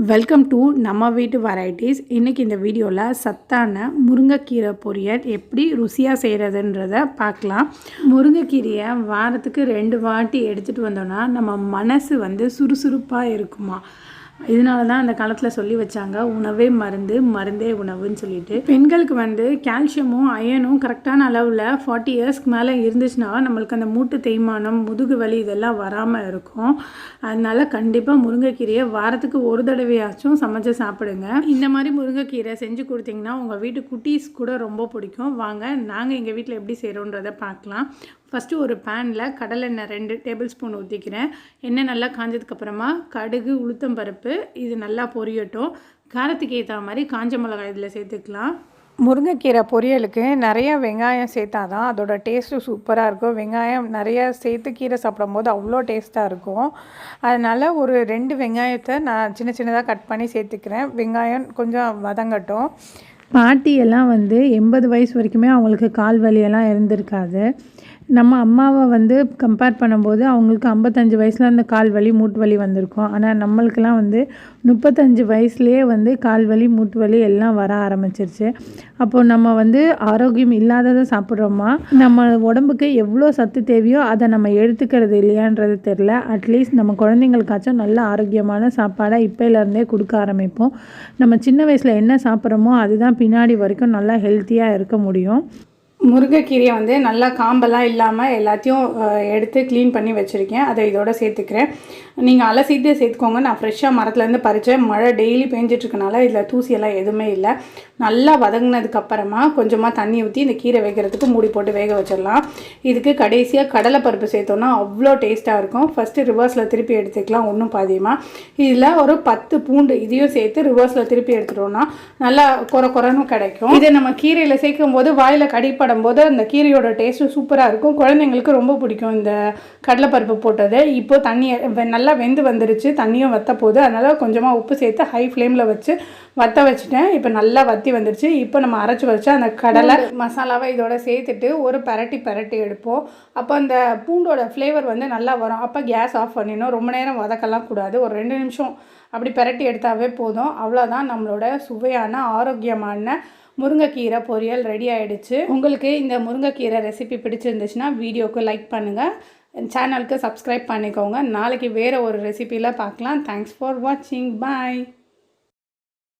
Welcome to நம்ம வீட்டு varieties. இன்றைக்கி இந்த வீடியோவில் சத்தான முருங்கைக்கீரை பொரியல் எப்படி ருசியாக செய்கிறதுன்றதை பார்க்கலாம். முருங்கைக்கீரையை வாரத்துக்கு 2 வாட்டி எடுத்துகிட்டு வந்தோன்னா நம்ம மனசு சுறுசுறுப்பாக இருக்குமா. இதனால தான் அந்த காலத்தில் சொல்லி வச்சாங்க, உணவே மருந்து, மருந்தே உணவுன்னு சொல்லிட்டு. பெண்களுக்கு கால்சியமும் அயனும் கரெக்டான அளவில் 40 இயர்ஸ்க்கு மேலே இருந்துச்சுன்னா நம்மளுக்கு அந்த மூட்டு தேய்மானம், முதுகு வலி இதெல்லாம் வராமல் இருக்கும். அதனால கண்டிப்பாக முருங்கைக்கீரையை வாரத்துக்கு ஒரு தடவையாச்சும் சமைச்சு சாப்பிடுங்க. இந்த மாதிரி முருங்கைக்கீரை செஞ்சு கொடுத்தீங்கன்னா உங்கள் வீட்டு குட்டீஸ் கூட ரொம்ப பிடிக்கும். வாங்க நாங்கள் எங்கள் வீட்டில் எப்படி செய்கிறோன்றதை பார்க்கலாம். ஃபஸ்ட்டு ஒரு பேனில் கடலெண்ணெய் 2 டேபிள் ஸ்பூன் ஊற்றிக்கிறேன். எண்ணெய் நல்லா காஞ்சதுக்கப்புறமா கடுகு, உளுத்தம்பருப்பு இது நல்லா பொரியட்டும். காரத்துக்கு ஏற்ற மாதிரி காஞ்ச மிளகாய் இதில் சேர்த்துக்கலாம். முருங்கைக்கீரை பொரியலுக்கு நிறைய வெங்காயம் சேர்த்தா தான் அதோட டேஸ்ட்டு சூப்பராக இருக்கும். வெங்காயம் நிறைய சேர்த்து கீரை சாப்பிடும்போது அவ்வளோ டேஸ்ட்டாக இருக்கும். அதனால் ஒரு 2 வெங்காயத்தை நான் சின்ன சின்னதாக கட் பண்ணி சேர்த்துக்கிறேன். வெங்காயம் கொஞ்சம் வதங்கட்டும். பாட்டியெல்லாம் 80 வயசு வரைக்குமே அவங்களுக்கு கால் வலியெல்லாம் இருந்திருக்காது. நம்ம அம்மாவை கம்பேர் பண்ணும்போது அவங்களுக்கு 55 வயசில் அந்த கால் வலி, மூட்டு வலி வந்திருக்கும். ஆனால் நம்மளுக்கெல்லாம் 35 வயசுலேயே கால் வலி, மூட்டு வலி எல்லாம் வர ஆரம்பிச்சிருச்சு. அப்போது நம்ம ஆரோக்கியம் இல்லாததை சாப்பிட்றோமா, நம்ம உடம்புக்கு எவ்வளோ சத்து தேவையோ அதை நம்ம எடுத்துக்கிறது இல்லையான்றது தெரில. அட்லீஸ்ட் நம்ம குழந்தைங்களுக்காச்சும் நல்ல ஆரோக்கியமான சாப்பாடாக இப்போலேருந்தே கொடுக்க ஆரம்பிப்போம். நம்ம சின்ன வயசில் என்ன சாப்பிட்றோமோ அதுதான் பின்னாடி வரைக்கும் நல்லா ஹெல்த்தியாக இருக்க முடியும். முருங்கைக்கீரையை நல்லா காம்பெல்லாம் இல்லாமல் எல்லாத்தையும் எடுத்து க்ளீன் பண்ணி வச்சுருக்கேன். அதை இதோட சேர்த்துக்கிறேன். நீங்கள் அலசிட்டு சேர்த்துக்கோங்க. நான் ஃப்ரெஷ்ஷாக மரத்துலேருந்து பறித்தேன். மழை டெய்லி பெஞ்சிட்ருக்கனால இதில் தூசியெல்லாம் எதுவுமே இல்லை. நல்லா வதங்கினதுக்கப்புறமா கொஞ்சமாக தண்ணி ஊற்றி இந்த கீரை வைக்கிறதுக்கு மூடி போட்டு வேக வச்சிடலாம். இதுக்கு கடைசியாக கடலைப்பருப்பு சேர்த்தோன்னா அவ்வளோ டேஸ்ட்டாக இருக்கும். ஃபஸ்ட்டு ரிவர்ஸில் திருப்பி எடுத்துக்கலாம் ஒன்றும் பாதியமாக. இதில் ஒரு 10 பூண்டு இதையும் சேர்த்து ரிவர்ஸில் திருப்பி எடுத்துட்டோன்னா நல்லா குறன்னு கிடைக்கும். இதை நம்ம கீரையில் சேர்க்கும் போது வாயில் கடிப்படும் போது அந்த கீரையோட டேஸ்ட்டு சூப்பராக இருக்கும். குழந்தைங்களுக்கு ரொம்ப பிடிக்கும் இந்த கடலைப்பருப்பு போட்டது. இப்போது தண்ணி நல்லா வெந்து வந்துருச்சு. தண்ணியும் வற்ற போகுது. அதனால் கொஞ்சமாக உப்பு சேர்த்து ஹை ஃப்ளேமில் வச்சு வற்ற வச்சுட்டேன். இப்போ நல்லா வற்றி வந்துருச்சு. இப்போ நம்ம அரைச்சி வச்சு அந்த கடலை மசாலாவை இதோட சேர்த்துட்டு ஒரு பரட்டி எடுப்போம். அப்போ அந்த பூண்டோட ஃப்ளேவர் நல்லா வரும். அப்போ கேஸ் ஆஃப் பண்ணிடணும். ரொம்ப நேரம் வதக்கலாம் கூடாது. ஒரு 2 நிமிஷம் அப்படி பரட்டி எடுத்தாவே போதும். அவ்வளோதான், நம்மளோட சுவையான ஆரோக்கியமான முருங்கைக்கீரை பொரியல் ரெடி ஆகிடுச்சு. உங்களுக்கு இந்த முருங்கைக்கீரை ரெசிபி பிடிச்சிருந்துச்சுன்னா வீடியோவுக்கு லைக் பண்ணுங்கள், சேனலுக்கு சப்ஸ்கிரைப் பண்ணிக்கோங்க. நாளைக்கு வேறு ஒரு ரெசிபியில் பார்க்கலாம். தேங்க்ஸ் ஃபார் வாட்சிங். பாய்.